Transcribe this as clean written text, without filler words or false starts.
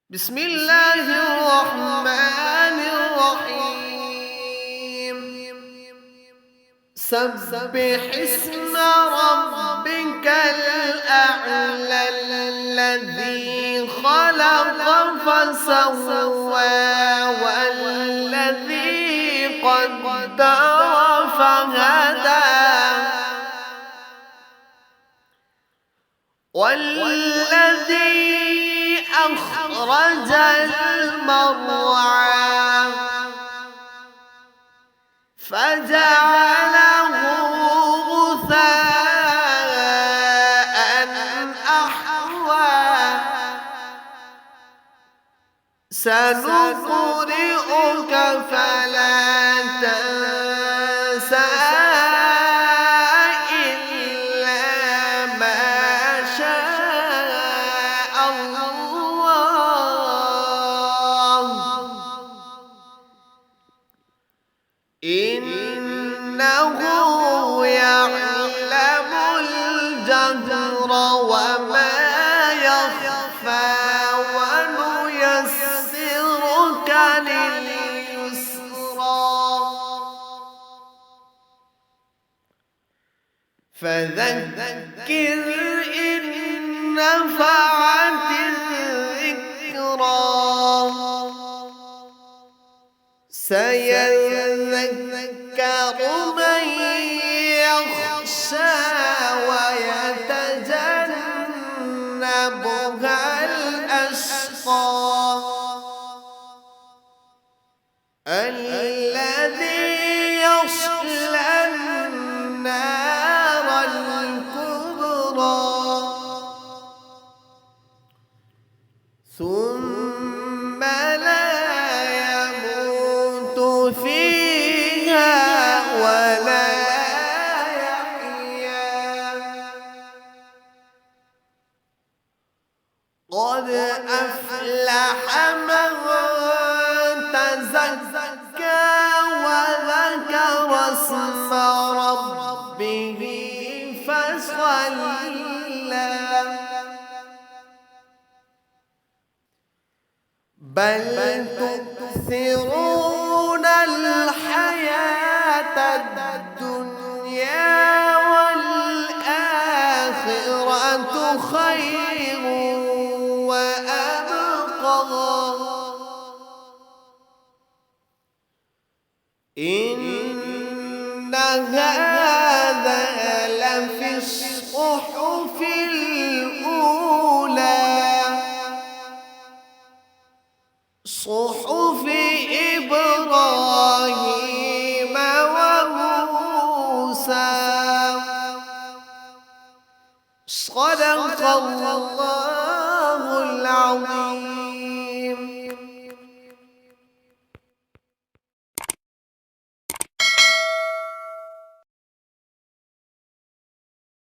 بسم الله الرحمن الرحيم. سبح اسم ربك الأعلى الذي خلق فسوى والذي قدر فهدى والذي أخرج المرعى فجعله غثاء أحوى سنقرئك فلا تنسى إلا ما شاء الله إنه يعلم الجهر وما يخفى ونيسرك لليسرى فذكر إن نفعت الذكرى سيذكر من يخشى ويتجنبها الأشقى الذي يصلى النار الكبرى ثم لا يموت فيها ولا يحيا قد أفلح من تزكى وذكر اسم ربه فصلى بل تؤثرون الحياة الدنيا والآخرة خير وأبقى إن هذا لفي الصحف الأولى صحف إبراهيم وموسى صدق الله العظيم.